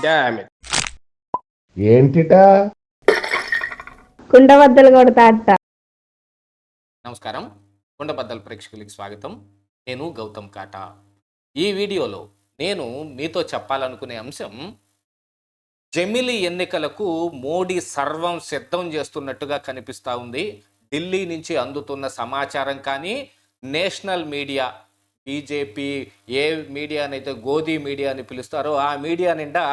Damn it. ఏంటిటా కుండబద్దలు కొడతా అట్ట. నమస్కారం, కుండబద్దల ప్రేక్షకులకి స్వాగతం. నేను గౌతమ్ కాటా. ఈ వీడియోలో నేను మీతో చెప్పాలనుకునే అంశం, జమిలి ఎన్నికలకు మోడీ సర్వం సిద్ధం చేస్తున్నట్టుగా కనిపిస్తూ ఉంది. ఢిల్లీ నుంచి అందుతున్న సమాచారం కానీ, నేషనల్ మీడియా, బీజేపీ ఏ మీడియానైతే గోధీ మీడియా అని పిలుస్తారో ఆ మీడియా నిండా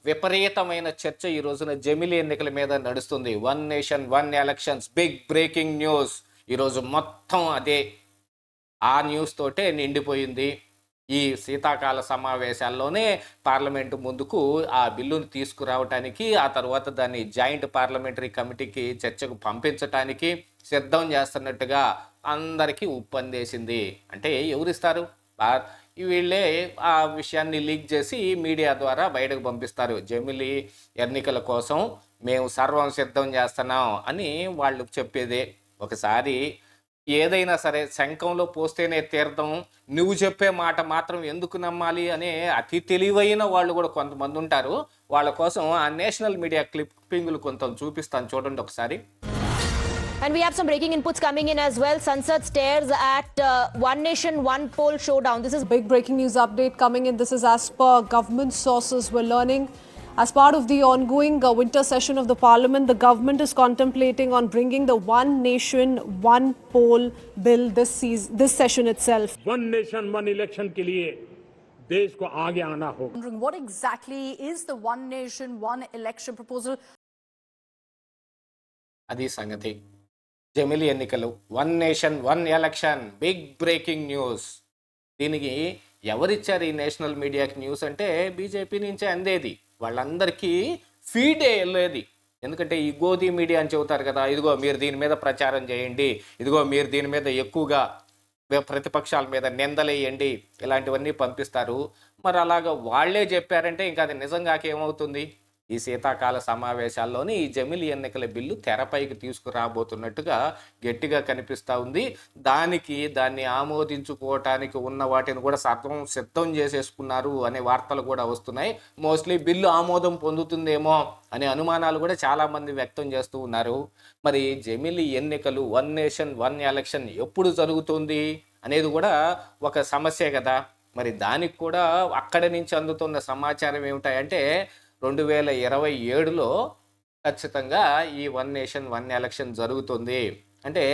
విపరీతమైన చర్చ ఈ రోజున జమిలి ఎన్నికల మీద నడుస్తుంది. One nation one elections, big breaking news. ఈరోజు మొత్తం అదే, ఆ న్యూస్ తోటే నిండిపోయింది. ఈ శీతాకాల సమావేశాల్లోనే పార్లమెంటు ముందుకు ఆ బిల్లును తీసుకురావటానికి, ఆ తర్వాత దాన్ని జాయింట్ పార్లమెంటరీ కమిటీకి చర్చకు పంపించటానికి సిద్ధం చేస్తున్నట్టుగా అందరికీ ఉప్పందేసింది. అంటే ఎవరిస్తారు? వీళ్ళే ఆ విషయాన్ని లీక్ చేసి మీడియా ద్వారా బయటకు పంపిస్తారు. జమిలి ఎన్నికల కోసం మేము సర్వం సిద్ధం చేస్తున్నాం అని వాళ్ళు చెప్పేదే. ఒకసారి ఏదైనా సరే శంఖంలో పోస్తేనే తీర్థం, నువ్వు చెప్పే మాట మాత్రం ఎందుకు నమ్మాలి అనే అతి తెలివైన వాళ్ళు కూడా కొంతమంది ఉంటారు. వాళ్ళ కోసం ఆ నేషనల్ మీడియా క్లిప్పింగ్లు కొంత చూపిస్తాను, చూడండి ఒకసారి. And we have some breaking inputs coming in as well. Sansad stares at One Nation, One Poll showdown. This is big breaking news update coming in. This is as per government sources we're learning. As part of the ongoing winter session of the parliament, the government is contemplating on bringing the One Nation, One Poll bill this session itself. One Nation, One Election के लिए देश को आगे आना होगा. What exactly is the One Nation, One Election proposal? అది సంగతి. జమిలి ఎన్నికలు, one nation one election, big breaking news. దీనికి ఎవరిచ్చారు ఈ నేషనల్ మీడియాకి న్యూస్ అంటే బీజేపీ నుంచే అందేది. వాళ్ళందరికీ ఫీడే వెళ్ళేది. ఎందుకంటే ఈ గోధీ మీడియా అని చెబుతారు కదా, ఇదిగో మీరు దీని మీద ప్రచారం చేయండి, ఇదిగో మీరు దీని మీద ఎక్కువగా ప్రతిపక్షాల మీద నిందలేయండి, ఇలాంటివన్నీ పంపిస్తారు. మరి అలాగా వాళ్ళే చెప్పారంటే ఇంకా అది నిజంగా ఏమవుతుంది? ఈ శీతాకాల సమావేశాల్లోనే ఈ జమిలి ఎన్నికల బిల్లు తెరపైకి తీసుకురాబోతున్నట్టుగా గట్టిగా కనిపిస్తూ ఉంది. దాన్ని ఆమోదించుకోవటానికి ఉన్న వాటిని కూడా సిద్ధం చేసేసుకున్నారు అనే వార్తలు కూడా వస్తున్నాయి. మోస్ట్లీ బిల్లు ఆమోదం పొందుతుందేమో అనే అనుమానాలు కూడా చాలామంది వ్యక్తం చేస్తూ ఉన్నారు. మరి జమిలి ఎన్నికలు, వన్ నేషన్ వన్ ఎలక్షన్ ఎప్పుడు జరుగుతుంది అనేది కూడా ఒక సమస్యే కదా. మరి దానికి కూడా అక్కడి నుంచి అందుతున్న సమాచారం ఏమిటాయంటే 2027లో ఖచ్చితంగా ఈ వన్ నేషన్ వన్ ఎలక్షన్ జరుగుతుంది. అంటే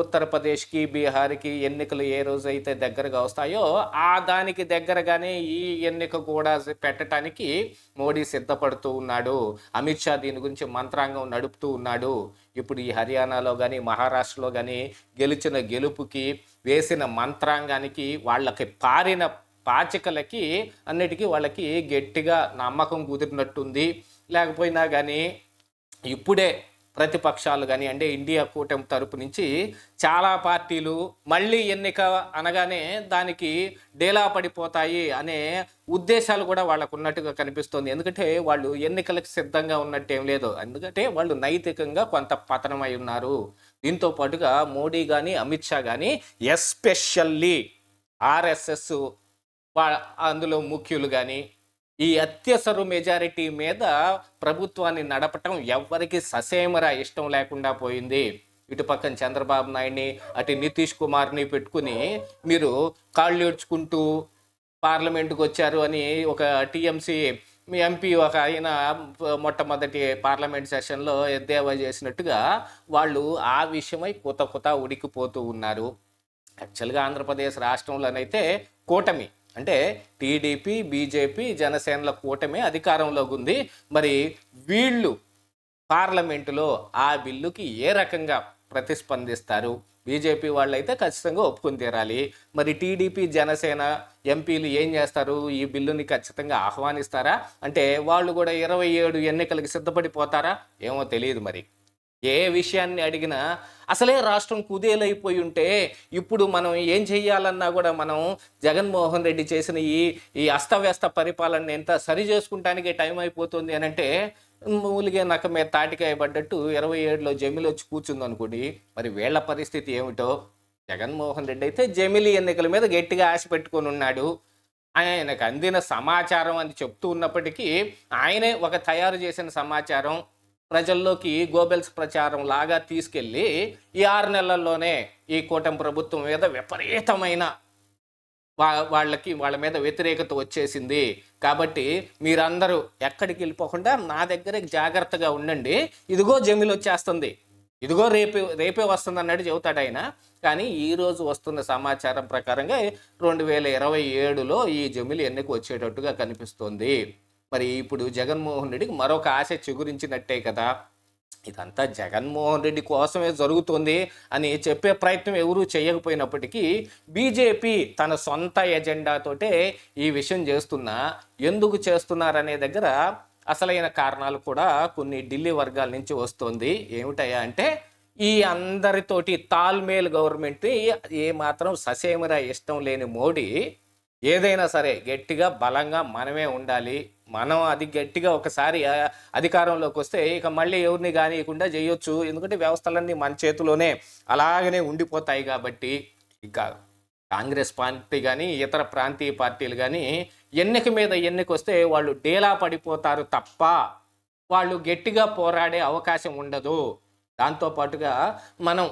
ఉత్తరప్రదేశ్కి, బీహార్కి ఎన్నికలు ఏ రోజైతే దగ్గరగా వస్తాయో ఆ దానికి దగ్గరగానే ఈ ఎన్నిక కూడా పెట్టడానికి మోడీ సిద్ధపడుతూ ఉన్నాడు. అమిత్ షా దీని గురించి మంత్రాంగం నడుపుతూ ఉన్నాడు. ఇప్పుడు ఈ హర్యానాలో కానీ మహారాష్ట్రలో కానీ గెలిచిన గెలుపుకి వేసిన మంత్రాంగానికి, వాళ్ళకి పారిన పాచికలకి అన్నిటికీ వాళ్ళకి గట్టిగా నమ్మకం కుదిరినట్టుంది. లేకపోయినా కానీ ఇప్పుడే ప్రతిపక్షాలు కానీ, అంటే ఇండియా కూటమి తరపు నుంచి చాలా పార్టీలు మళ్ళీ ఎన్నిక అనగానే దానికి డేలా పడిపోతాయి అనే ఉద్దేశాలు కూడా వాళ్ళకు ఉన్నట్టుగా కనిపిస్తుంది. ఎందుకంటే వాళ్ళు ఎన్నికలకు సిద్ధంగా ఉన్నట్టేం లేదు. ఎందుకంటే వాళ్ళు నైతికంగా కొంత పతనమై ఉన్నారు. దీంతో పాటుగా మోడీ కానీ, అమిత్ షా కానీ, ఎస్పెషల్లీ ఆర్ఎస్ఎస్ అందులో ముఖ్యులు కానీ ఈ అత్యవసర మెజారిటీ మీద ప్రభుత్వాన్ని నడపటం ఎవ్వరికి ససేమరా ఇష్టం లేకుండా పోయింది. ఇటు పక్కన చంద్రబాబు నాయుడిని, అటు నితీష్ కుమార్ని పెట్టుకుని మీరు కాళ్ళు ఏడ్చుకుంటూ పార్లమెంటుకు వచ్చారు అని ఒక టీఎంసీ ఎంపీ ఒక ఆయన మొట్టమొదటి పార్లమెంట్ సెషన్లో ఎద్దేవా చేసినట్టుగా వాళ్ళు ఆ విషయమై కొత్త ఉడికిపోతూ ఉన్నారు. యాక్చువల్గా ఆంధ్రప్రదేశ్ రాష్ట్రంలోనైతే కూటమి, అంటే టీడీపీ, బీజేపీ, జనసేనల కూటమి అధికారంలోకి ఉంది. మరి వీళ్ళు పార్లమెంటులో ఆ బిల్లుకి ఏ రకంగా ప్రతిస్పందిస్తారు? బీజేపీ వాళ్ళైతే ఖచ్చితంగా ఒప్పుకొని తీరాలి. మరి టీడీపీ, జనసేన ఎంపీలు ఏం చేస్తారు? ఈ బిల్లుని ఖచ్చితంగా ఆహ్వానిస్తారా? అంటే వాళ్ళు కూడా 27 ఎన్నికలకి సిద్ధపడిపోతారా? ఏమో తెలియదు. మరి ఏ విషయాన్ని అడిగినా అసలే రాష్ట్రం కుదేలైపోయి ఉంటే ఇప్పుడు మనం ఏం చెయ్యాలన్నా కూడా మనం జగన్మోహన్ రెడ్డి చేసిన ఈ అస్తవ్యస్త పరిపాలన ఎంత సరి చేసుకుంటానికే టైం అయిపోతుంది అని అంటే మూలిగే నక్క మీద తాటికాయ పడ్డట్టు 27లో జమిలి వచ్చి కూర్చుంది అనుకోండి. మరి వీళ్ళ పరిస్థితి ఏమిటో? జగన్మోహన్ రెడ్డి అయితే జమిలి ఎన్నికల మీద గట్టిగా ఆశ పెట్టుకొని ఉన్నాడు. ఆయనకు అందిన సమాచారం అని చెప్తూ ఉన్నప్పటికీ ఆయనే ఒక తయారు చేసిన సమాచారం ప్రజల్లోకి గోబెల్స్ ప్రచారం లాగా తీసుకెళ్ళి ఈ 6 నెలల్లోనే ఈ కూటమి ప్రభుత్వం మీద విపరీతమైన వాళ్ళ మీద వ్యతిరేకత వచ్చేసింది. కాబట్టి మీరందరూ ఎక్కడికి వెళ్ళిపోకుండా నా దగ్గర జాగ్రత్తగా ఉండండి, ఇదిగో జమీల్ వచ్చేస్తుంది, ఇదిగో రేపే వస్తుంది అన్నట్టు చెబుతాడు ఆయన. కానీ ఈరోజు వస్తున్న సమాచారం ప్రకారంగా 2027లో ఈ జమీల్ ఎన్నిక వచ్చేటట్టుగా కనిపిస్తోంది. మరి ఇప్పుడు జగన్మోహన్ రెడ్డికి మరొక ఆశ చిగురించినట్టే కదా. ఇదంతా జగన్మోహన్ రెడ్డి కోసమే జరుగుతుంది అని చెప్పే ప్రయత్నం ఎవరూ చేయకపోయినప్పటికీ బీజేపీ తన సొంత ఎజెండాతోటే ఈ విషయం చేస్తున్నా, ఎందుకు చేస్తున్నారనే దగ్గర అసలైన కారణాలు కూడా కొన్ని ఢిల్లీ వర్గాల నుంచి వస్తుంది. ఏమిటయ్యా అంటే ఈ అందరితోటి తాల్మేల్ గవర్నమెంట్ ఏమాత్రం ససేమిరా ఇష్టం లేని మోడీ ఏదైనా సరే గట్టిగా బలంగా మనమే ఉండాలి, మనం అది గట్టిగా ఒకసారి అధికారంలోకి వస్తే ఇక మళ్ళీ ఎవరిని కానియకుండా చేయొచ్చు, ఎందుకంటే వ్యవస్థలన్నీ మన చేతిలోనే అలాగనే ఉండిపోతాయి. కాబట్టి ఇక కాంగ్రెస్ పార్టీ కానీ ఇతర ప్రాంతీయ పార్టీలు కానీ ఎన్నిక మీద ఎన్నిక వస్తే వాళ్ళు డేలా పడిపోతారు తప్ప వాళ్ళు గట్టిగా పోరాడే అవకాశం ఉండదు. దాంతోపాటుగా మనం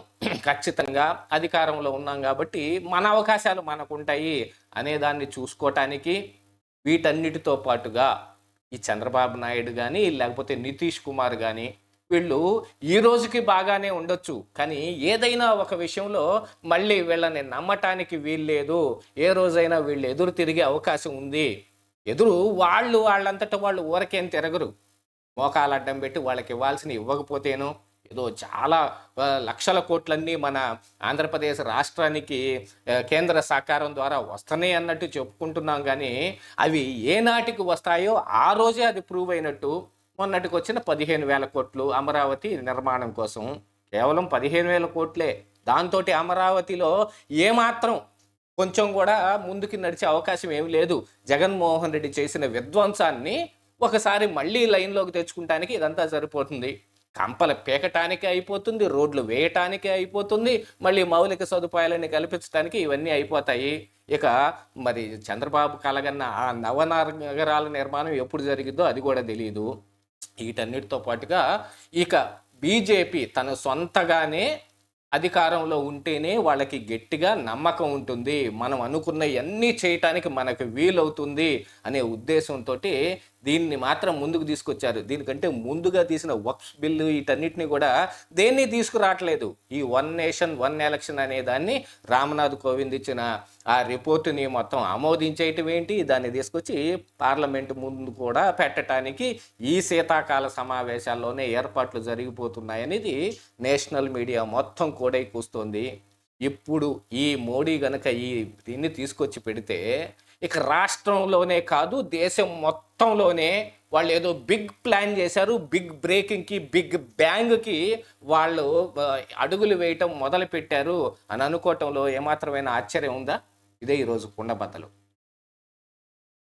ఖచ్చితంగా అధికారంలో ఉన్నాం కాబట్టి మన అవకాశాలు మనకు ఉంటాయి అనేదాన్ని చూసుకోవటానికి వీటన్నిటితో పాటుగా ఈ చంద్రబాబు నాయుడు కానీ లేకపోతే నితీష్ కుమార్ కానీ వీళ్ళు ఈ రోజుకి బాగానే ఉండొచ్చు, కానీ ఏదైనా ఒక విషయంలో మళ్ళీ వీళ్ళని నమ్మటానికి వీల్లేదు. ఏ రోజైనా వీళ్ళు ఎదురు తిరిగే అవకాశం ఉంది. వాళ్ళంతటా వాళ్ళు ఊరకేం తిరగరు. మోకాలు అడ్డం పెట్టి వాళ్ళకి ఇవ్వాల్సిన ఇవ్వకపోతేనో ఏదో చాలా లక్షల కోట్లన్నీ మన ఆంధ్రప్రదేశ్ రాష్ట్రానికి కేంద్ర సహకారం ద్వారా వస్తున్నాయి అన్నట్టు చెప్పుకుంటున్నాం, కానీ అవి ఏ నాటికి వస్తాయో ఆ రోజే అది ప్రూవ్ అయినట్టు. మొన్నటికి వచ్చిన 15,000 కోట్లు అమరావతి నిర్మాణం కోసం, కేవలం 15,000 కోట్లే. దాంతో అమరావతిలో ఏమాత్రం కొంచెం కూడా ముందుకి నడిచే అవకాశం ఏమి లేదు. జగన్మోహన్ రెడ్డి చేసిన విధ్వంసాన్ని ఒకసారి మళ్ళీ లైన్లోకి తెచ్చుకుంటానికి ఇదంతా సరిపోతుంది. కంపలు పీకటానికి అయిపోతుంది, రోడ్లు వేయటానికి అయిపోతుంది, మళ్ళీ మౌలిక సదుపాయాలని కల్పించడానికి ఇవన్నీ అయిపోతాయి. ఇక మరి చంద్రబాబు కలగన్న ఆ నగరాల నిర్మాణం ఎప్పుడు జరిగిందో అది కూడా తెలియదు. వీటన్నిటితో పాటుగా ఇక బీజేపీ తన సొంతగానే అధికారంలో ఉంటేనే వాళ్ళకి గట్టిగా నమ్మకం ఉంటుంది, మనం అనుకున్నవన్నీ చేయటానికి మనకు వీలవుతుంది అనే ఉద్దేశంతో దీన్ని మాత్రం ముందుకు తీసుకొచ్చారు. దీనికంటే ముందుగా తీసిన వక్ఫ్ బిల్లు వీటన్నిటిని కూడా దేన్ని తీసుకురావట్లేదు. ఈ 1 నేషన్ 1 ఎలక్షన్ అనే దాన్ని రామ్నాథ్ కోవింద్ ఇచ్చిన ఆ రిపోర్టుని మొత్తం ఆమోదించేయటం ఏంటి, దాన్ని తీసుకొచ్చి పార్లమెంటు ముందు కూడా పెట్టడానికి ఈ శీతాకాల సమావేశాల్లోనే ఏర్పాట్లు జరిగిపోతున్నాయనేది నేషనల్ మీడియా మొత్తం కూడా కూస్తోంది. ఇప్పుడు ఈ మోడీ గనక దీన్ని తీసుకొచ్చి పెడితే ఇక రాష్ట్రంలోనే కాదు దేశం మొత్తంలోనే వాళ్ళు ఏదో బిగ్ ప్లాన్ చేశారు, బిగ్ బ్రేకింగ్కి బిగ్ బ్యాంగ్కి వాళ్ళు అడుగులు వేయటం మొదలు పెట్టారు అని అనుకోవటంలో ఏమాత్రమైన ఆశ్చర్యం ఉందా? ఇదే ఈరోజు కుండబద్దలు.